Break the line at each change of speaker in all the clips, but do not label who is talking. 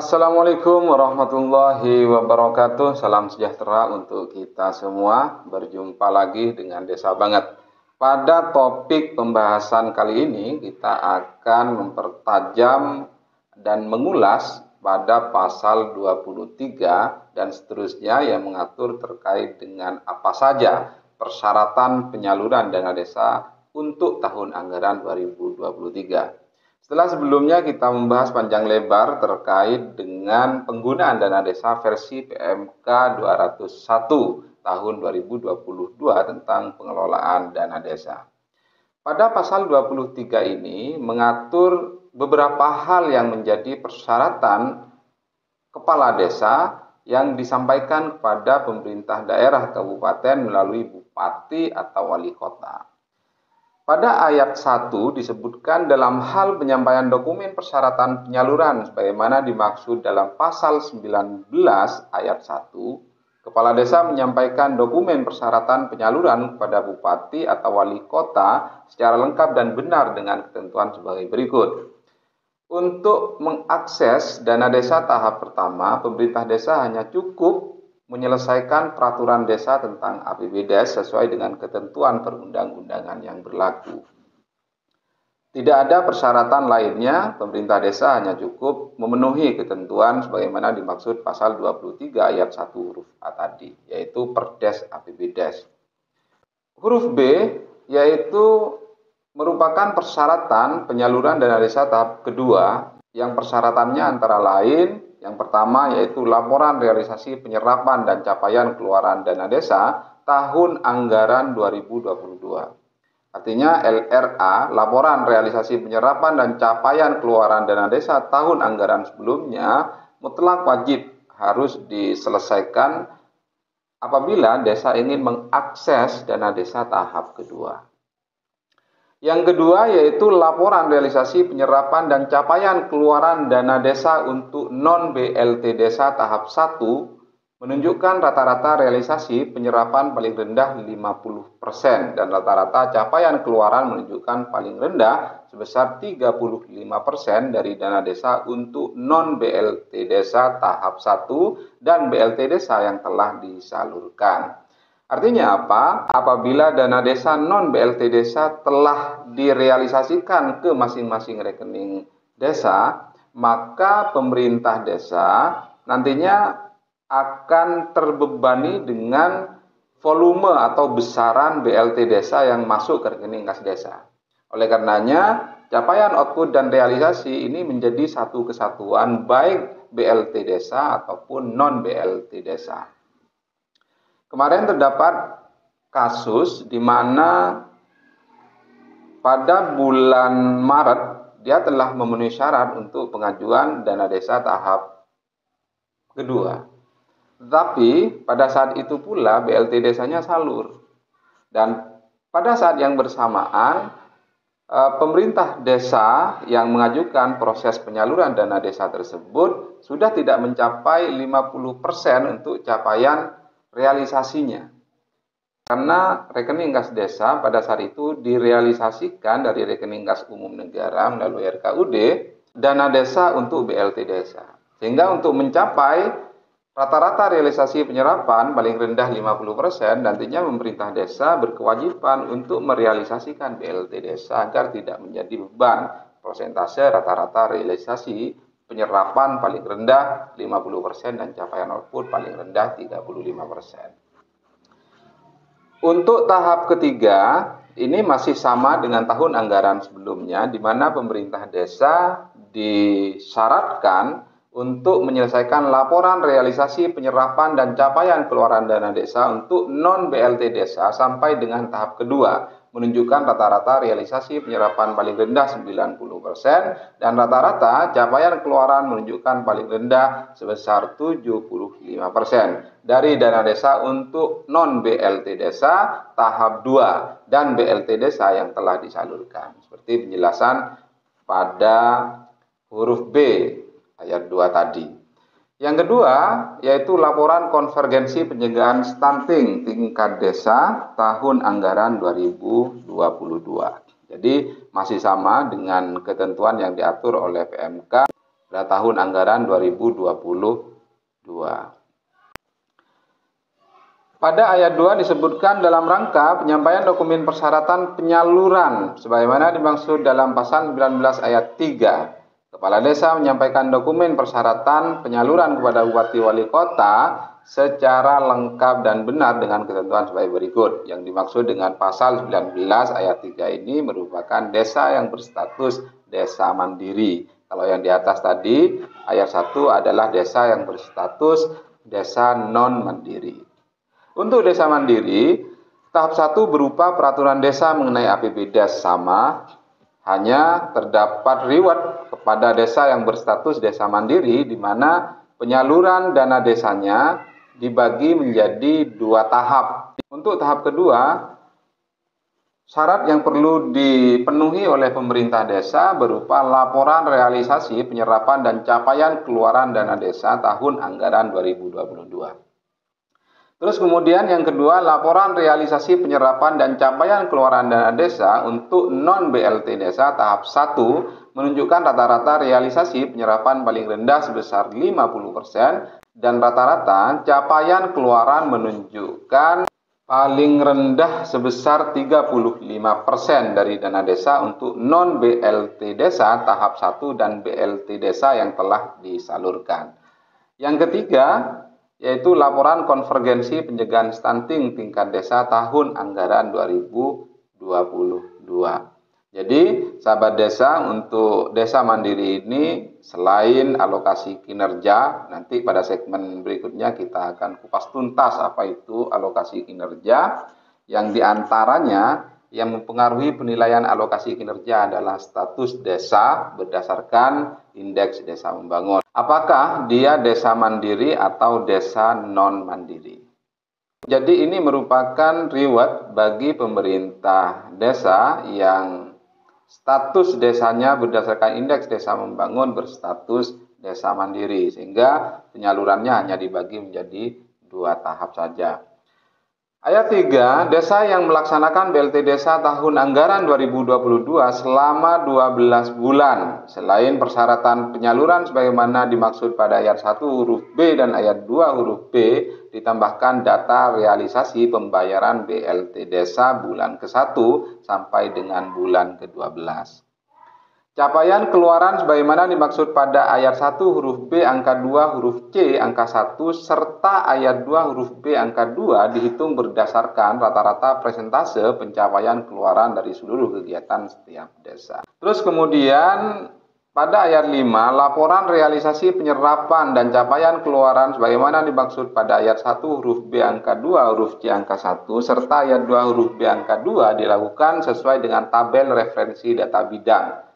Assalamualaikum warahmatullahi wabarakatuh. Salam sejahtera untuk kita semua. Berjumpa lagi dengan Desa Banget. Pada topik pembahasan kali ini kita akan mempertajam dan mengulas pada pasal 23 dan seterusnya yang mengatur terkait dengan apa saja persyaratan penyaluran dana desa untuk tahun anggaran 2023. Setelah sebelumnya kita membahas panjang lebar terkait dengan penggunaan dana desa versi PMK 201 tahun 2022 tentang pengelolaan dana desa. Pada pasal 23 ini mengatur beberapa hal yang menjadi persyaratan kepala desa yang disampaikan kepada pemerintah daerah kabupaten melalui bupati atau wali kota. Pada ayat 1 disebutkan dalam hal penyampaian dokumen persyaratan penyaluran sebagaimana dimaksud dalam pasal 19 ayat 1, kepala desa menyampaikan dokumen persyaratan penyaluran kepada bupati atau wali kota secara lengkap dan benar dengan ketentuan sebagai berikut. Untuk mengakses dana desa tahap pertama, pemerintah desa hanya cukup menyelesaikan peraturan desa tentang APBDes sesuai dengan ketentuan perundang-undangan yang berlaku. Tidak ada persyaratan lainnya, pemerintah desa hanya cukup memenuhi ketentuan sebagaimana dimaksud pasal 23 ayat 1 huruf A tadi, yaitu Perdes APBDes. Huruf B yaitu merupakan persyaratan penyaluran dana desa tahap kedua yang persyaratannya antara lain yang pertama yaitu laporan realisasi penyerapan dan capaian keluaran dana desa tahun anggaran 2022. Artinya LRA, laporan realisasi penyerapan dan capaian keluaran dana desa tahun anggaran sebelumnya mutlak wajib harus diselesaikan apabila desa ingin mengakses dana desa tahap kedua. Yang kedua yaitu laporan realisasi penyerapan dan capaian keluaran dana desa untuk non-BLT desa tahap 1 menunjukkan rata-rata realisasi penyerapan paling rendah 50% dan rata-rata capaian keluaran menunjukkan paling rendah sebesar 35% dari dana desa untuk non-BLT desa tahap 1 dan BLT desa yang telah disalurkan. Artinya apa? Apabila dana desa non-BLT desa telah direalisasikan ke masing-masing rekening desa, maka pemerintah desa nantinya akan terbebani dengan volume atau besaran BLT desa yang masuk ke rekening kas desa. Oleh karenanya, capaian output dan realisasi ini menjadi satu kesatuan baik BLT desa ataupun non-BLT desa. Kemarin terdapat kasus di mana pada bulan Maret dia telah memenuhi syarat untuk pengajuan dana desa tahap kedua. Tetapi pada saat itu pula BLT desanya salur. Dan pada saat yang bersamaan pemerintah desa yang mengajukan proses penyaluran dana desa tersebut sudah tidak mencapai 50% untuk capaian realisasinya. Karena rekening kas desa pada saat itu direalisasikan dari rekening kas umum negara melalui RKUD dana desa untuk BLT desa. Sehingga untuk mencapai rata-rata realisasi penyerapan paling rendah 50%, nantinya pemerintah desa berkewajiban untuk merealisasikan BLT desa agar tidak menjadi beban persentase rata-rata realisasi penyerapan paling rendah 50% dan capaian output paling rendah 35%. Untuk tahap ketiga, ini masih sama dengan tahun anggaran sebelumnya, di mana pemerintah desa disyaratkan untuk menyelesaikan laporan realisasi penyerapan dan capaian keluaran dana desa untuk non-BLT desa sampai dengan tahap kedua, menunjukkan rata-rata realisasi penyerapan paling rendah 90% dan rata-rata capaian keluaran menunjukkan paling rendah sebesar 75% dari dana desa untuk non-BLT desa tahap 2 dan BLT desa yang telah disalurkan. Seperti penjelasan pada huruf B ayat 2 tadi. Yang kedua, yaitu laporan konvergensi pencegahan stunting tingkat desa tahun anggaran 2022. Jadi masih sama dengan ketentuan yang diatur oleh PMK pada tahun anggaran 2022. Pada ayat 2 disebutkan dalam rangka penyampaian dokumen persyaratan penyaluran sebagaimana dimaksud dalam pasal 19 ayat 3. Kepala desa menyampaikan dokumen persyaratan penyaluran kepada bupati wali kota secara lengkap dan benar dengan ketentuan sebagai berikut. Yang dimaksud dengan pasal 19 ayat 3 ini merupakan desa yang berstatus desa mandiri. Kalau yang di atas tadi ayat 1 adalah desa yang berstatus desa non mandiri. Untuk desa mandiri, tahap 1 berupa peraturan desa mengenai APBDes sama, hanya terdapat reward kepada desa yang berstatus desa mandiri di mana penyaluran dana desanya dibagi menjadi 2 tahap. Untuk tahap kedua, syarat yang perlu dipenuhi oleh pemerintah desa berupa laporan realisasi penyerapan dan capaian keluaran dana desa tahun anggaran 2022. Terus kemudian yang kedua, laporan realisasi penyerapan dan capaian keluaran dana desa untuk non-BLT desa tahap 1 menunjukkan rata-rata realisasi penyerapan paling rendah sebesar 50% dan rata-rata capaian keluaran menunjukkan paling rendah sebesar 35% dari dana desa untuk non-BLT desa tahap 1 dan BLT desa yang telah disalurkan. Yang ketiga, yaitu laporan konvergensi pencegahan stunting tingkat desa tahun anggaran 2022. Jadi, sahabat desa, untuk desa mandiri ini selain alokasi kinerja, nanti pada segmen berikutnya kita akan kupas tuntas apa itu alokasi kinerja, yang diantaranya yang mempengaruhi penilaian alokasi kinerja adalah status desa berdasarkan indeks desa membangun. Apakah dia desa mandiri atau desa non mandiri? Jadi ini merupakan reward bagi pemerintah desa yang status desanya berdasarkan indeks desa membangun berstatus desa mandiri, sehingga penyalurannya hanya dibagi menjadi 2 tahap saja. Ayat 3, desa yang melaksanakan BLT desa tahun anggaran 2022 selama 12 bulan, selain persyaratan penyaluran sebagaimana dimaksud pada ayat 1 huruf B dan ayat 2 huruf B, ditambahkan data realisasi pembayaran BLT desa bulan ke-1 sampai dengan bulan ke-12. Capaian keluaran sebagaimana dimaksud pada ayat 1 huruf B angka 2 huruf C angka 1 serta ayat 2 huruf B angka 2 dihitung berdasarkan rata-rata persentase pencapaian keluaran dari seluruh kegiatan setiap desa. Terus kemudian pada ayat 5 laporan realisasi penyerapan dan capaian keluaran sebagaimana dimaksud pada ayat 1 huruf B angka 2 huruf C angka 1 serta ayat 2 huruf B angka 2 dilakukan sesuai dengan tabel referensi data bidang.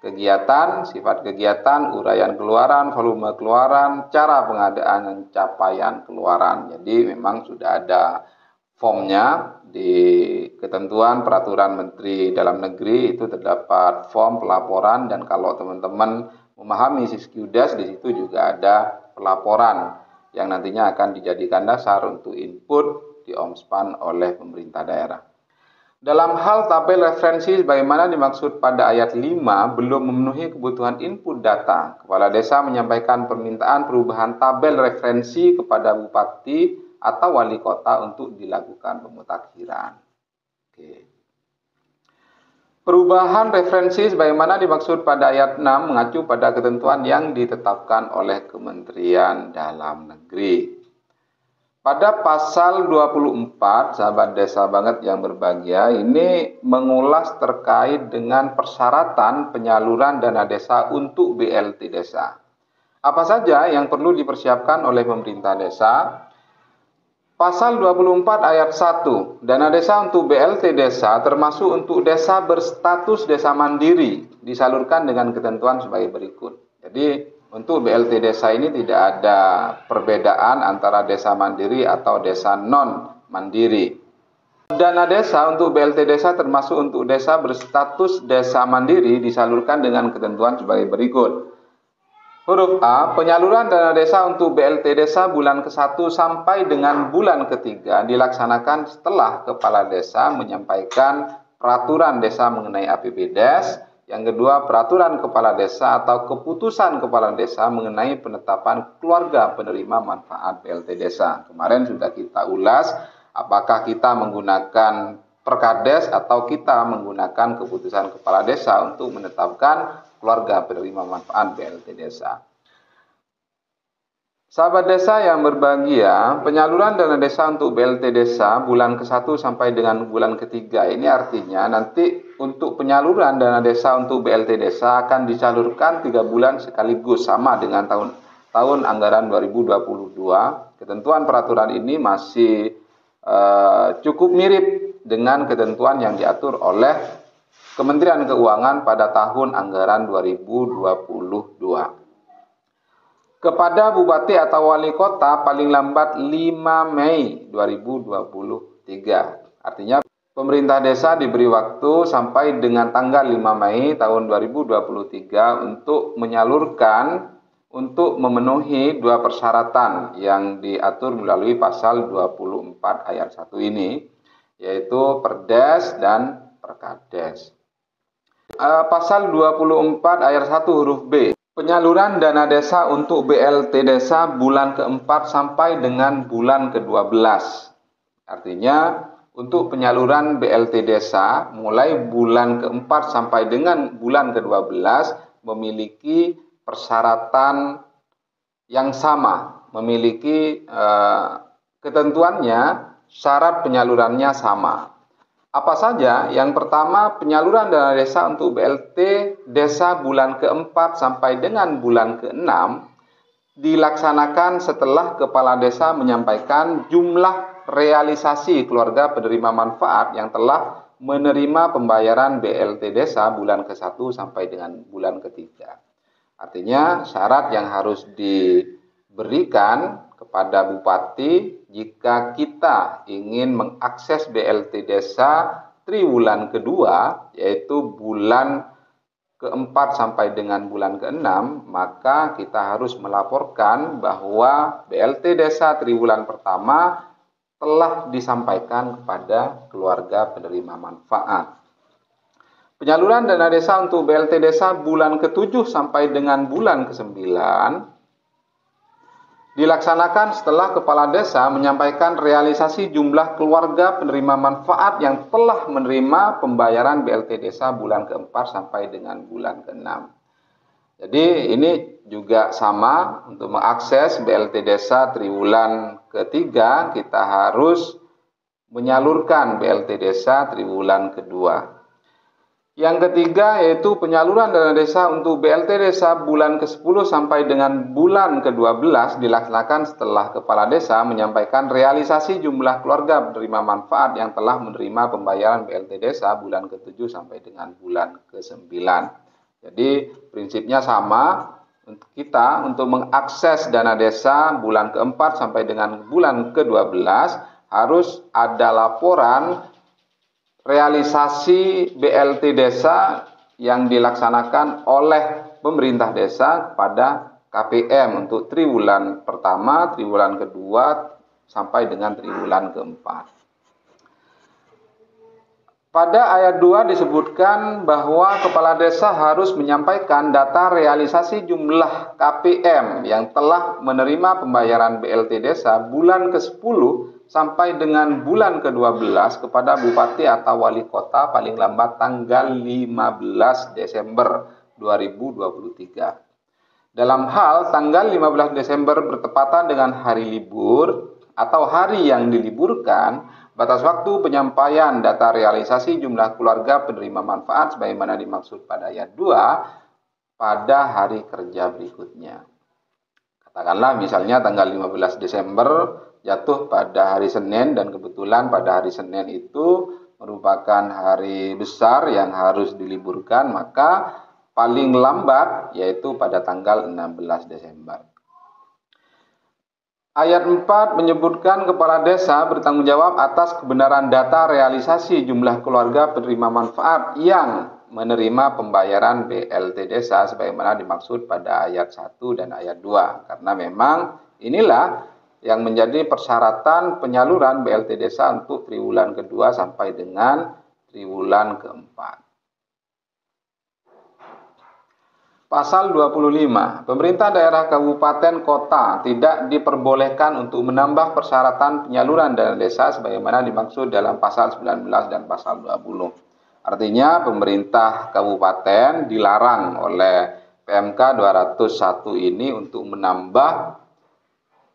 Kegiatan, sifat kegiatan, uraian keluaran, volume keluaran, cara pengadaan dan capaian keluaran. Jadi memang sudah ada formnya di ketentuan peraturan Menteri Dalam Negeri, itu terdapat form pelaporan, dan kalau teman-teman memahami SISQDes di situ juga ada pelaporan yang nantinya akan dijadikan dasar untuk input di OMSPAN oleh pemerintah daerah. Dalam hal tabel referensi sebagaimana dimaksud pada ayat 5 belum memenuhi kebutuhan input data, Kepala Desa menyampaikan permintaan perubahan tabel referensi kepada Bupati atau Wali Kota untuk dilakukan pemutakhiran. Oke. Perubahan referensi sebagaimana dimaksud pada ayat 6 mengacu pada ketentuan yang ditetapkan oleh Kementerian Dalam Negeri. Pada pasal 24, sahabat desa banget yang berbahagia, ini mengulas terkait dengan persyaratan penyaluran dana desa untuk BLT desa. Apa saja yang perlu dipersiapkan oleh pemerintah desa? Pasal 24 ayat 1, dana desa untuk BLT desa termasuk untuk desa berstatus desa mandiri disalurkan dengan ketentuan sebagai berikut. Jadi untuk BLT desa ini tidak ada perbedaan antara desa mandiri atau desa non mandiri. Dana desa untuk BLT desa termasuk untuk desa berstatus desa mandiri disalurkan dengan ketentuan sebagai berikut. Huruf A, penyaluran dana desa untuk BLT desa bulan ke-1 sampai dengan bulan ke-3 dilaksanakan setelah Kepala Desa menyampaikan peraturan desa mengenai APBDes Yang kedua, peraturan kepala desa atau keputusan kepala desa mengenai penetapan keluarga penerima manfaat BLT desa. Kemarin sudah kita ulas apakah kita menggunakan Perkades atau kita menggunakan keputusan kepala desa untuk menetapkan keluarga penerima manfaat BLT desa. Sahabat desa yang berbahagia, penyaluran dana desa untuk BLT desa bulan ke-1 sampai dengan bulan ke-3 ini artinya nanti untuk penyaluran dana desa untuk BLT desa akan disalurkan 3 bulan sekaligus sama dengan tahun anggaran 2022. Ketentuan peraturan ini masih cukup mirip dengan ketentuan yang diatur oleh Kementerian Keuangan pada tahun anggaran 2022. Kepada Bupati atau Wali Kota paling lambat 5 Mei 2023. Artinya pemerintah desa diberi waktu sampai dengan tanggal 5 Mei tahun 2023 untuk menyalurkan untuk memenuhi 2 persyaratan yang diatur melalui pasal 24 ayat 1 ini, yaitu Perdes dan Perkades. Pasal 24 ayat 1 huruf B. Penyaluran dana desa untuk BLT desa bulan ke-4 sampai dengan bulan ke-12. Artinya untuk penyaluran BLT desa mulai bulan ke-4 sampai dengan bulan ke-12 memiliki persyaratan yang sama, memiliki ketentuannya, syarat penyalurannya sama. Apa saja? Yang pertama, penyaluran dana desa untuk BLT desa bulan ke-4 sampai dengan bulan ke-6 dilaksanakan setelah kepala desa menyampaikan jumlah realisasi keluarga penerima manfaat yang telah menerima pembayaran BLT desa bulan ke-1 sampai dengan bulan ke-3. Artinya syarat yang harus diberikan kepada bupati jika kita ingin mengakses BLT desa triwulan kedua, yaitu bulan ke-4 sampai dengan bulan ke-6, maka kita harus melaporkan bahwa BLT desa triwulan pertama telah disampaikan kepada keluarga penerima manfaat. Penyaluran dana desa untuk BLT desa bulan ke-7 sampai dengan bulan ke-9 dilaksanakan setelah kepala desa menyampaikan realisasi jumlah keluarga penerima manfaat yang telah menerima pembayaran BLT desa bulan ke-4 sampai dengan bulan ke-6. Jadi ini juga sama, untuk mengakses BLT desa triwulan ke-3 kita harus menyalurkan BLT desa triwulan kedua. Yang ketiga yaitu penyaluran dana desa untuk BLT desa bulan ke-10 sampai dengan bulan ke-12 dilaksanakan setelah kepala desa menyampaikan realisasi jumlah keluarga penerima manfaat yang telah menerima pembayaran BLT desa bulan ke-7 sampai dengan bulan ke-9. Jadi prinsipnya sama, kita untuk mengakses dana desa bulan ke-4 sampai dengan bulan ke-12 harus ada laporan realisasi BLT desa yang dilaksanakan oleh pemerintah desa pada KPM untuk triwulan pertama, triwulan kedua, sampai dengan triwulan keempat. Pada ayat 2 disebutkan bahwa kepala desa harus menyampaikan data realisasi jumlah KPM yang telah menerima pembayaran BLT desa bulan ke-10 sampai dengan bulan ke-12 kepada bupati atau wali kota paling lambat tanggal 15 Desember 2023. Dalam hal tanggal 15 Desember bertepatan dengan hari libur atau hari yang diliburkan, batas waktu penyampaian data realisasi jumlah keluarga penerima manfaat sebagaimana dimaksud pada ayat 2 pada hari kerja berikutnya. Katakanlah misalnya tanggal 15 Desember jatuh pada hari Senin dan kebetulan pada hari Senin itu merupakan hari besar yang harus diliburkan, maka paling lambat yaitu pada tanggal 16 Desember. Ayat 4 menyebutkan kepala desa bertanggung jawab atas kebenaran data realisasi jumlah keluarga penerima manfaat yang menerima pembayaran BLT desa sebagaimana dimaksud pada ayat 1 dan ayat 2. Karena memang inilah yang menjadi persyaratan penyaluran BLT desa untuk triwulan kedua sampai dengan triwulan keempat. Pasal 25, pemerintah daerah kabupaten kota tidak diperbolehkan untuk menambah persyaratan penyaluran dana desa sebagaimana dimaksud dalam pasal 19 dan pasal 20. Artinya pemerintah kabupaten dilarang oleh PMK 201 ini untuk menambah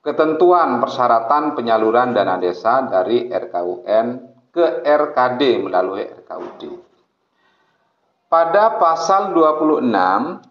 ketentuan persyaratan penyaluran dana desa dari RKUN ke RKD melalui RKUD. Pada pasal 26,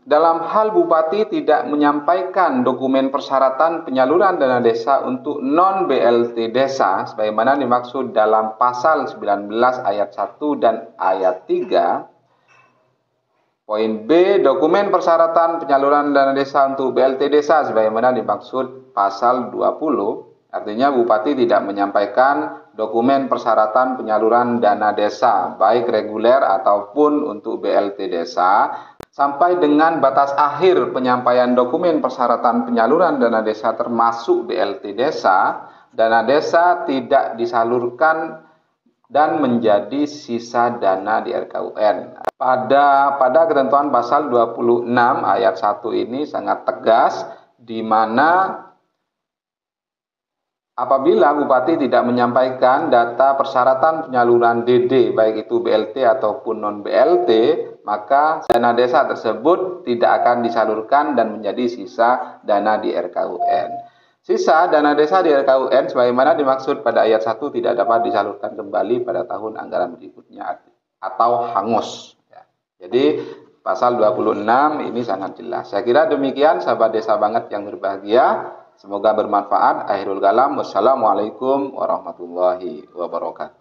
dalam hal bupati tidak menyampaikan dokumen persyaratan penyaluran dana desa untuk non-BLT desa sebagaimana dimaksud dalam pasal 19 ayat 1 dan ayat 3. Poin B, dokumen persyaratan penyaluran dana desa untuk BLT desa sebagaimana dimaksud pasal 20. Artinya bupati tidak menyampaikan dokumen persyaratan penyaluran dana desa, baik reguler ataupun untuk BLT desa, sampai dengan batas akhir penyampaian dokumen persyaratan penyaluran dana desa termasuk BLT desa, dana desa tidak disalurkan dan menjadi sisa dana di RKUN. Pada ketentuan pasal 26 ayat 1 ini sangat tegas, di mana apabila bupati tidak menyampaikan data persyaratan penyaluran DD, baik itu BLT ataupun non-BLT, maka dana desa tersebut tidak akan disalurkan dan menjadi sisa dana di RKUN. Sisa dana desa di RKUN sebagaimana dimaksud pada ayat 1 tidak dapat disalurkan kembali pada tahun anggaran berikutnya atau hangus. Jadi pasal 26 ini sangat jelas. Saya kira demikian sahabat desa banget yang berbahagia. Semoga bermanfaat. Akhirul kalam. Wassalamualaikum warahmatullahi wabarakatuh.